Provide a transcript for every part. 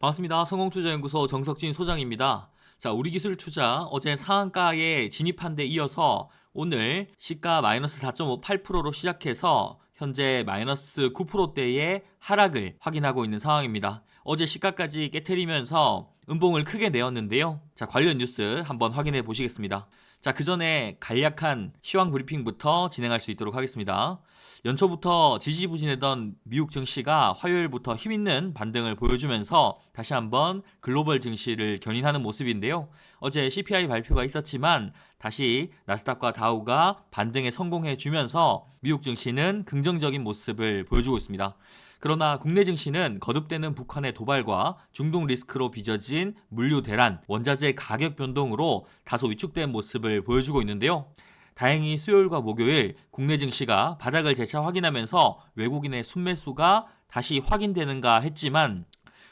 반갑습니다. 성공투자연구소 정석진 소장입니다. 자, 우리기술투자 어제 상한가에 진입한 데 이어서 오늘 시가 마이너스 4.58%로 시작해서 현재 마이너스 9%대의 하락을 확인하고 있는 상황입니다. 어제 시가까지 깨트리면서 음봉을 크게 내었는데요. 자, 관련 뉴스 한번 확인해 보시겠습니다. 자, 그 전에 간략한 시황 브리핑부터 진행할 수 있도록 하겠습니다. 연초부터 지지부진했던 미국 증시가 화요일부터 힘있는 반등을 보여주면서 다시 한번 글로벌 증시를 견인하는 모습인데요. 어제 CPI 발표가 있었지만 다시 나스닥과 다우가 반등에 성공해주면서 미국 증시는 긍정적인 모습을 보여주고 있습니다. 그러나 국내 증시는 거듭되는 북한의 도발과 중동 리스크로 빚어진 물류 대란, 원자재 가격 변동으로 다소 위축된 모습을 보여주고 있는데요. 다행히 수요일과 목요일 국내 증시가 바닥을 재차 확인하면서 외국인의 순매수가 다시 확인되는가 했지만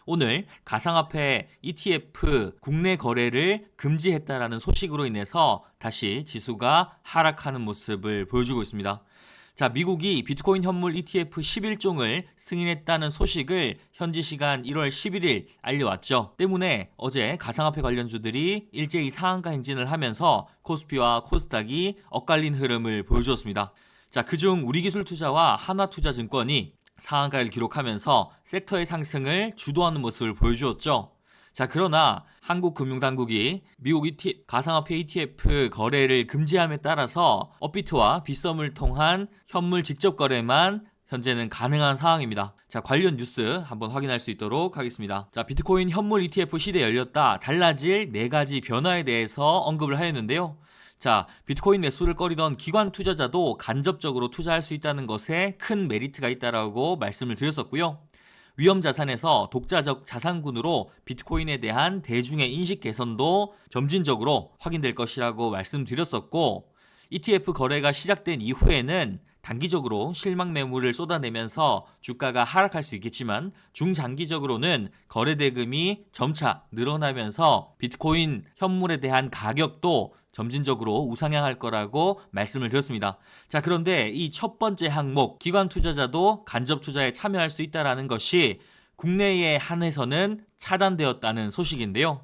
오늘 가상화폐 ETF 국내 거래를 금지했다라는 소식으로 인해서 다시 지수가 하락하는 모습을 보여주고 있습니다. 자, 미국이 비트코인 현물 ETF 11종을 승인했다는 소식을 현지 시간 1월 11일 알려왔죠. 때문에 어제 가상화폐 관련주들이 일제히 상한가 행진을 하면서 코스피와 코스닥이 엇갈린 흐름을 보여주었습니다. 자, 그중 우리기술투자와 한화투자증권이 상한가를 기록하면서 섹터의 상승을 주도하는 모습을 보여주었죠. 자, 그러나 한국금융당국이 미국 가상화폐 ETF 거래를 금지함에 따라서 업비트와 빗썸을 통한 현물 직접 거래만 현재는 가능한 상황입니다. 자, 관련 뉴스 한번 확인할 수 있도록 하겠습니다. 자, 비트코인 현물 ETF 시대 열렸다. 달라질 4가지 변화에 대해서 언급을 하였는데요. 자, 비트코인 매수를 꺼리던 기관 투자자도 간접적으로 투자할 수 있다는 것에 큰 메리트가 있다라고 말씀을 드렸었고요. 위험 자산에서 독자적 자산군으로 비트코인에 대한 대중의 인식 개선도 점진적으로 확인될 것이라고 말씀드렸었고, ETF 거래가 시작된 이후에는 단기적으로 실망 매물을 쏟아내면서 주가가 하락할 수 있겠지만 중장기적으로는 거래 대금이 점차 늘어나면서 비트코인 현물에 대한 가격도 점진적으로 우상향할 거라고 말씀을 드렸습니다. 자, 그런데 이 첫 번째 항목, 기관 투자자도 간접 투자에 참여할 수 있다는 것이 국내에 한해서는 차단되었다는 소식인데요.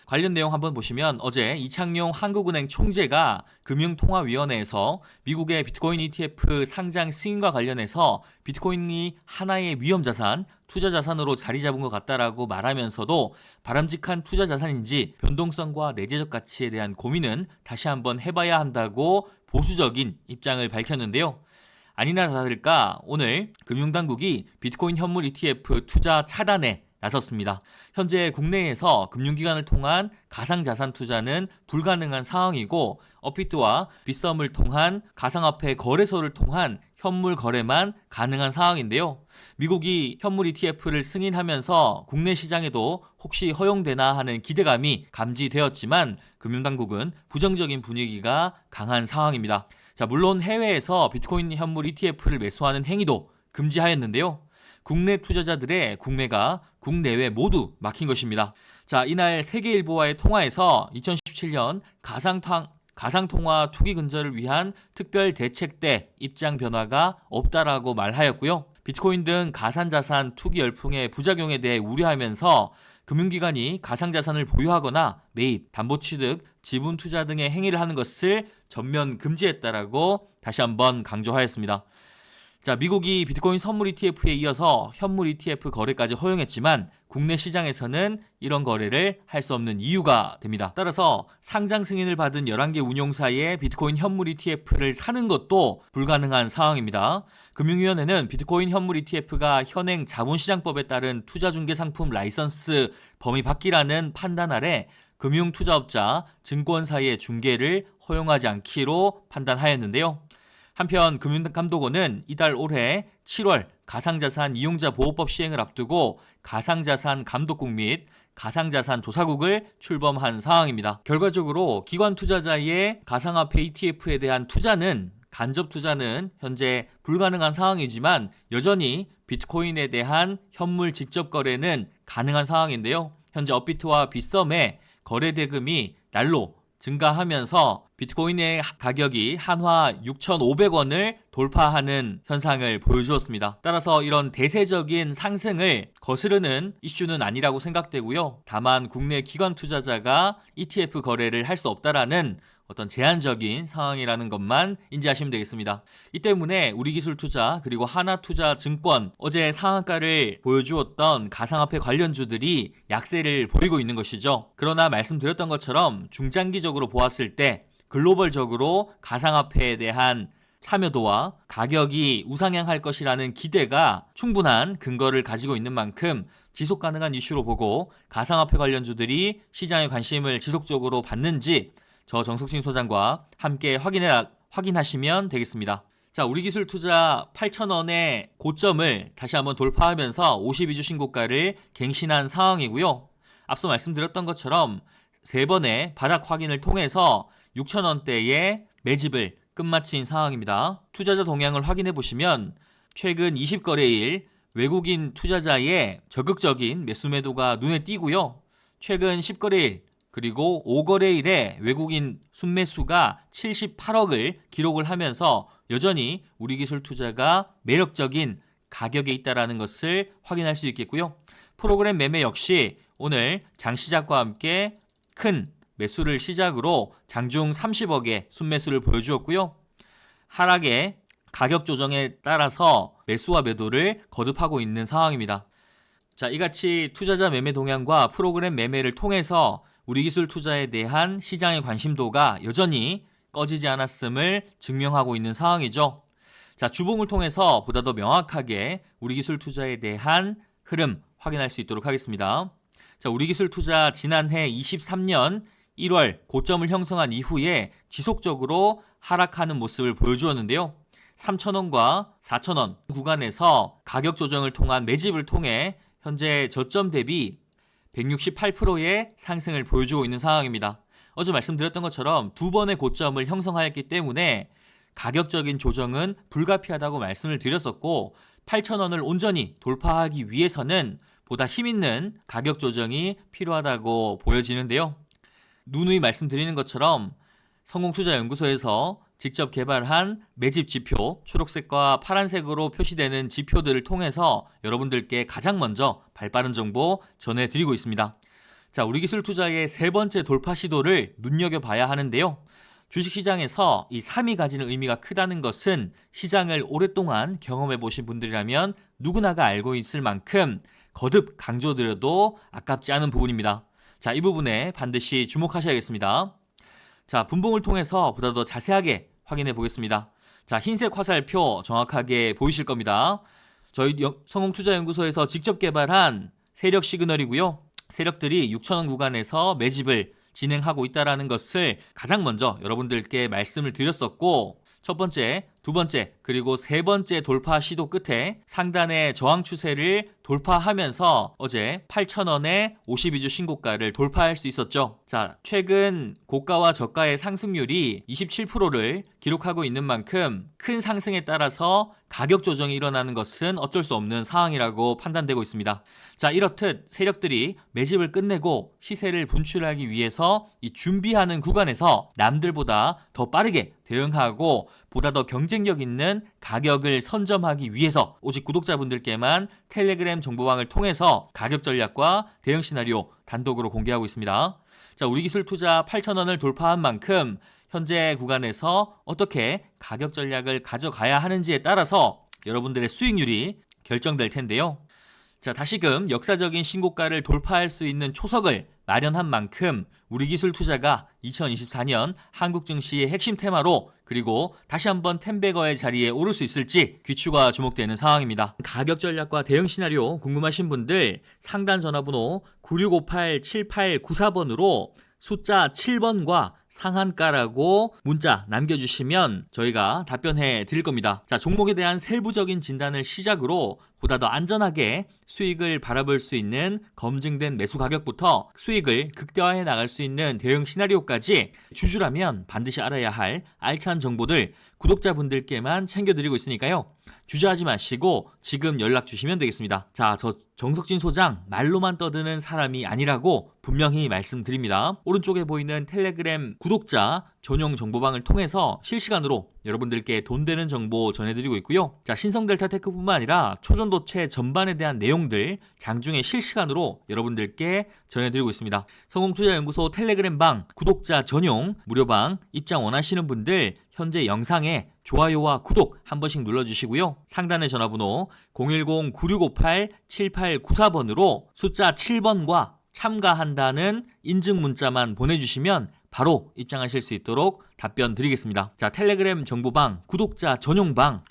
관련 내용 한번 보시면 어제 이창용 한국은행 총재가 금융통화위원회에서 미국의 비트코인 ETF 상장 승인과 관련해서 비트코인이 하나의 위험자산, 투자자산으로 자리 잡은 것 같다라고 말하면서도 바람직한 투자자산인지 변동성과 내재적 가치에 대한 고민은 다시 한번 해봐야 한다고 보수적인 입장을 밝혔는데요. 아니나 다를까 오늘 금융당국이 비트코인 현물 ETF 투자 차단에 나섰습니다. 현재 국내에서 금융기관을 통한 가상자산 투자는 불가능한 상황이고 업비트와 빗썸을 통한 가상화폐 거래소를 통한 현물 거래만 가능한 상황인데요. 미국이 현물 ETF를 승인하면서 국내 시장에도 혹시 허용되나 하는 기대감이 감지되었지만 금융당국은 부정적인 분위기가 강한 상황입니다. 자, 물론 해외에서 비트코인 현물 ETF를 매수하는 행위도 금지하였는데요. 국내 투자자들의 국매가 국내외 모두 막힌 것입니다. 자, 이날 세계일보와의 통화에서 2017년 가상통화 투기 근절을 위한 특별 대책대 입장 변화가 없다라고 말하였고요. 비트코인 등 가상자산 투기 열풍의 부작용에 대해 우려하면서 금융기관이 가상자산을 보유하거나 매입, 담보취득, 지분투자 등의 행위를 하는 것을 전면 금지했다라고 다시 한번 강조하였습니다. 자, 미국이 비트코인 선물 ETF에 이어서 현물 ETF 거래까지 허용했지만 국내 시장에서는 이런 거래를 할 수 없는 이유가 됩니다. 따라서 상장 승인을 받은 11개 운용사의 비트코인 현물 ETF를 사는 것도 불가능한 상황입니다. 금융위원회는 비트코인 현물 ETF가 현행 자본시장법에 따른 투자중개상품 라이선스 범위 밖이라는 판단 아래 금융투자업자, 증권사의 중개를 허용하지 않기로 판단하였는데요. 한편 금융감독원은 이달 올해 7월 가상자산 이용자 보호법 시행을 앞두고 가상자산 감독국 및 가상자산 조사국을 출범한 상황입니다. 결과적으로 기관 투자자의 가상화폐 ETF에 대한 투자는 간접 투자는 현재 불가능한 상황이지만 여전히 비트코인에 대한 현물 직접 거래는 가능한 상황인데요. 현재 업비트와 빗썸의 거래 대금이 날로 증가하면서 비트코인의 가격이 한화 6,500원을 돌파하는 현상을 보여주었습니다. 따라서 이런 대세적인 상승을 거스르는 이슈는 아니라고 생각되고요. 다만 국내 기관 투자자가 ETF 거래를 할 수 없다라는 어떤 제한적인 상황이라는 것만 인지하시면 되겠습니다. 이 때문에 우리기술투자 그리고 하나투자증권 어제 상한가를 보여주었던 가상화폐 관련주들이 약세를 보이고 있는 것이죠. 그러나 말씀드렸던 것처럼 중장기적으로 보았을 때 글로벌적으로 가상화폐에 대한 참여도와 가격이 우상향할 것이라는 기대가 충분한 근거를 가지고 있는 만큼 지속 가능한 이슈로 보고 가상화폐 관련주들이 시장의 관심을 지속적으로 받는지 저 정석진 소장과 함께 확인하시면 되겠습니다. 자, 우리기술투자 8,000원의 고점을 다시 한번 돌파하면서 52주 신고가를 갱신한 상황이고요. 앞서 말씀드렸던 것처럼 3번의 바닥 확인을 통해서 6,000원대의 매집을 끝마친 상황입니다. 투자자 동향을 확인해 보시면 최근 20거래일 외국인 투자자의 적극적인 매수 매도가 눈에 띄고요. 최근 10거래일 그리고 5거래일에 외국인 순매수가 78억을 기록을 하면서 여전히 우리기술투자가 매력적인 가격에 있다는 것을 확인할 수 있겠고요. 프로그램 매매 역시 오늘 장시작과 함께 큰 매수를 시작으로 장중 30억의 순매수를 보여주었고요. 하락의 가격 조정에 따라서 매수와 매도를 거듭하고 있는 상황입니다. 자, 이같이 투자자 매매 동향과 프로그램 매매를 통해서 우리기술 투자에 대한 시장의 관심도가 여전히 꺼지지 않았음을 증명하고 있는 상황이죠. 자, 주봉을 통해서 보다 더 명확하게 우리기술 투자에 대한 흐름 확인할 수 있도록 하겠습니다. 자, 우리기술 투자 지난해 23년 1월 고점을 형성한 이후에 지속적으로 하락하는 모습을 보여주었는데요. 3,000원과 4,000원 구간에서 가격 조정을 통한 매집을 통해 현재 저점 대비 168%의 상승을 보여주고 있는 상황입니다. 어제 말씀드렸던 것처럼 2번의 고점을 형성하였기 때문에 가격적인 조정은 불가피하다고 말씀을 드렸었고 8,000원을 온전히 돌파하기 위해서는 보다 힘있는 가격 조정이 필요하다고 보여지는데요. 누누이 말씀드리는 것처럼 성공투자연구소에서 직접 개발한 매집 지표, 초록색과 파란색으로 표시되는 지표들을 통해서 여러분들께 가장 먼저 발빠른 정보 전해드리고 있습니다. 자, 우리기술투자의 3번째 돌파 시도를 눈여겨봐야 하는데요. 주식시장에서 이 3이 가지는 의미가 크다는 것은 시장을 오랫동안 경험해보신 분들이라면 누구나가 알고 있을 만큼 거듭 강조드려도 아깝지 않은 부분입니다. 자, 이 부분에 반드시 주목하셔야겠습니다. 자, 분봉을 통해서 보다 더 자세하게 확인해 보겠습니다. 자, 흰색 화살표 정확하게 보이실 겁니다. 저희 성공투자연구소에서 직접 개발한 세력 시그널이고요. 세력들이 6,000원 구간에서 매집을 진행하고 있다는 것을 가장 먼저 여러분들께 말씀을 드렸었고 첫 번째, 두 번째, 그리고 세 번째 돌파 시도 끝에 상단의 저항 추세를 돌파하면서 어제 8,000원의 52주 신고가를 돌파할 수 있었죠. 자, 최근 고가와 저가의 상승률이 27%를 기록하고 있는 만큼 큰 상승에 따라서 가격 조정이 일어나는 것은 어쩔 수 없는 상황이라고 판단되고 있습니다. 자, 이렇듯 세력들이 매집을 끝내고 시세를 분출하기 위해서 이 준비하는 구간에서 남들보다 더 빠르게 대응하고 보다 더 경쟁력 있는 가격을 선점하기 위해서 오직 구독자분들께만 텔레그램 정보방을 통해서 가격 전략과 대응 시나리오 단독으로 공개하고 있습니다. 자, 우리기술투자 8,000원을 돌파한 만큼 현재 구간에서 어떻게 가격 전략을 가져가야 하는지에 따라서 여러분들의 수익률이 결정될 텐데요. 자, 다시금 역사적인 신고가를 돌파할 수 있는 초석을 마련한 만큼 우리기술투자가 2024년 한국 증시의 핵심 테마로 그리고 다시 한번 10배거의 자리에 오를 수 있을지 귀추가 주목되는 상황입니다. 가격 전략과 대응 시나리오 궁금하신 분들 상단 전화번호 9658-7894번으로 숫자 7번과 상한가라고 문자 남겨주시면 저희가 답변해 드릴 겁니다. 자, 종목에 대한 세부적인 진단을 시작으로 보다 더 안전하게 수익을 바라볼 수 있는 검증된 매수 가격부터 수익을 극대화해 나갈 수 있는 대응 시나리오까지 주주라면 반드시 알아야 할 알찬 정보들 구독자분들께만 챙겨드리고 있으니까요. 주저하지 마시고 지금 연락 주시면 되겠습니다. 자, 저 정석진 소장 말로만 떠드는 사람이 아니라고 분명히 말씀드립니다. 오른쪽에 보이는 텔레그램 구독자 전용 정보방을 통해서 실시간으로 여러분들께 돈 되는 정보 전해드리고 있고요. 자, 신성델타테크뿐만 아니라 초전도체 전반에 대한 내용들 장중에 실시간으로 여러분들께 전해드리고 있습니다. 성공투자연구소 텔레그램방 구독자 전용 무료방 입장 원하시는 분들 현재 영상에 좋아요와 구독 한 번씩 눌러주시고요. 상단의 전화번호 010-9658-7894번으로 숫자 7번과 참가한다는 인증 문자만 보내주시면 바로 입장하실 수 있도록 답변 드리겠습니다. 자, 텔레그램 정보방 구독자 전용방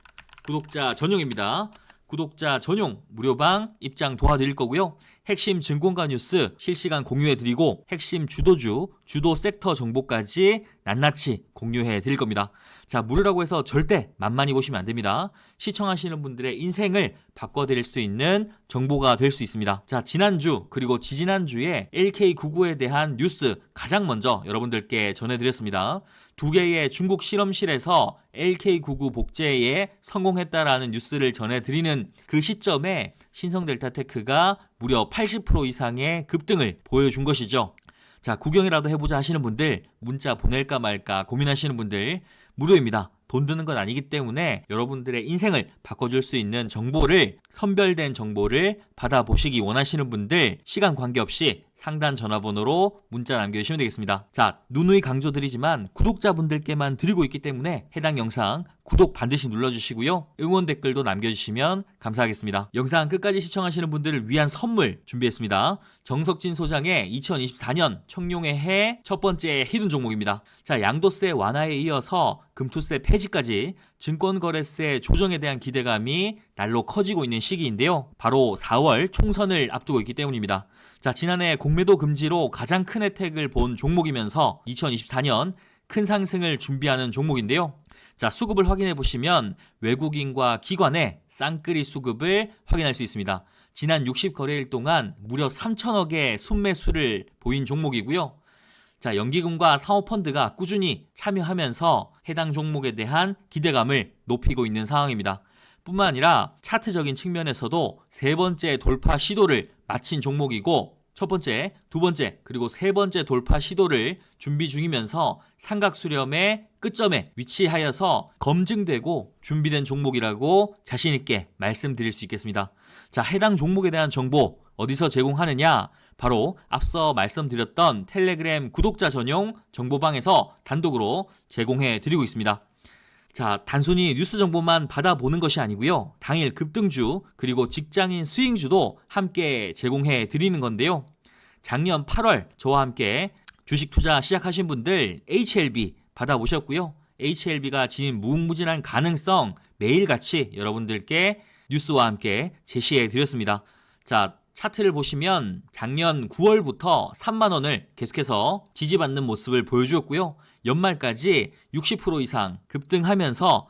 구독자 전용입니다. 구독자 전용 무료방 입장 도와드릴 거고요. 핵심 증권가 뉴스 실시간 공유해드리고 핵심 주도주, 주도 섹터 정보까지 낱낱이 공유해드릴 겁니다. 자, 무료라고 해서 절대 만만히 보시면 안 됩니다. 시청하시는 분들의 인생을 바꿔드릴 수 있는 정보가 될 수 있습니다. 자, 지난주 그리고 지지난주에 LK99에 대한 뉴스 가장 먼저 여러분들께 전해드렸습니다. 두 개의 중국 실험실에서 LK99 복제에 성공했다라는 뉴스를 전해드리는 그 시점에 신성델타테크가 무려 80% 이상의 급등을 보여준 것이죠. 자, 구경이라도 해보자 하시는 분들, 문자 보낼까 말까 고민하시는 분들 무료입니다. 돈 드는 건 아니기 때문에 여러분들의 인생을 바꿔줄 수 있는 정보를, 선별된 정보를 받아보시기 원하시는 분들 시간 관계없이 상단 전화번호로 문자 남겨주시면 되겠습니다. 자, 누누이 강조드리지만 구독자분들께만 드리고 있기 때문에 해당 영상 구독 반드시 눌러주시고요. 응원 댓글도 남겨주시면 감사하겠습니다. 영상 끝까지 시청하시는 분들을 위한 선물 준비했습니다. 정석진 소장의 2024년 청룡의 해 첫 번째 히든 종목입니다. 자, 양도세 완화에 이어서 금투세 폐지까지 증권거래세 조정에 대한 기대감이 날로 커지고 있는 시기인데요. 바로 4월 총선을 앞두고 있기 때문입니다. 자, 지난해 공매도 금지로 가장 큰 혜택을 본 종목이면서 2024년 큰 상승을 준비하는 종목인데요. 자, 수급을 확인해 보시면 외국인과 기관의 쌍끌이 수급을 확인할 수 있습니다. 지난 60거래일 동안 무려 3천억의 순매수를 보인 종목이고요. 자, 연기금과 사모펀드가 꾸준히 참여하면서 해당 종목에 대한 기대감을 높이고 있는 상황입니다. 뿐만 아니라 차트적인 측면에서도 세 번째 돌파 시도를 마친 종목이고 첫 번째, 두 번째, 그리고 세 번째 돌파 시도를 준비 중이면서 삼각 수렴의 끝점에 위치하여서 검증되고 준비된 종목이라고 자신 있게 말씀드릴 수 있겠습니다. 자, 해당 종목에 대한 정보 어디서 제공하느냐? 바로 앞서 말씀드렸던 텔레그램 구독자 전용 정보방에서 단독으로 제공해 드리고 있습니다. 자, 단순히 뉴스 정보만 받아보는 것이 아니고요. 당일 급등주 그리고 직장인 스윙주도 함께 제공해 드리는 건데요. 작년 8월 저와 함께 주식 투자 시작하신 분들 HLB 받아보셨고요. HLB가 지닌 무궁무진한 가능성 매일같이 여러분들께 뉴스와 함께 제시해 드렸습니다. 자, 차트를 보시면 작년 9월부터 3만 원을 계속해서 지지받는 모습을 보여주었고요. 연말까지 60% 이상 급등하면서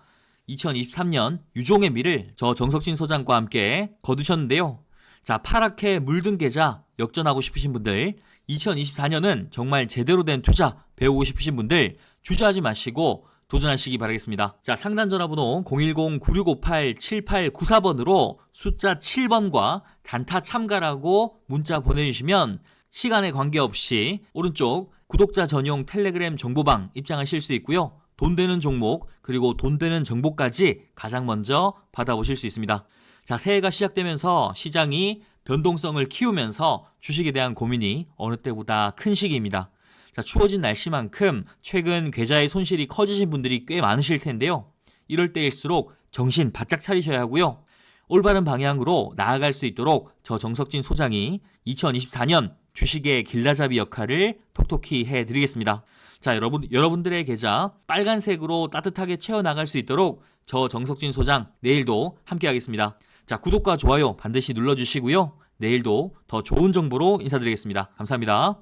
2023년 유종의 미를 저 정석진 소장과 함께 거두셨는데요. 자, 파랗게 물든 계좌 역전하고 싶으신 분들, 2024년은 정말 제대로 된 투자 배우고 싶으신 분들 주저하지 마시고 도전하시기 바라겠습니다. 자, 상단 전화번호 010-9658-7894번으로 숫자 7번과 단타 참가라고 문자 보내주시면 시간에 관계없이 오른쪽 구독자 전용 텔레그램 정보방 입장하실 수 있고요. 돈 되는 종목 그리고 돈 되는 정보까지 가장 먼저 받아보실 수 있습니다. 자, 새해가 시작되면서 시장이 변동성을 키우면서 주식에 대한 고민이 어느 때보다 큰 시기입니다. 자, 추워진 날씨만큼 최근 계좌의 손실이 커지신 분들이 꽤 많으실 텐데요. 이럴 때일수록 정신 바짝 차리셔야 하고요. 올바른 방향으로 나아갈 수 있도록 저 정석진 소장이 2024년 주식의 길라잡이 역할을 톡톡히 해드리겠습니다. 자, 여러분들의 계좌 빨간색으로 따뜻하게 채워나갈 수 있도록 저 정석진 소장 내일도 함께하겠습니다. 자, 구독과 좋아요 반드시 눌러주시고요. 내일도 더 좋은 정보로 인사드리겠습니다. 감사합니다.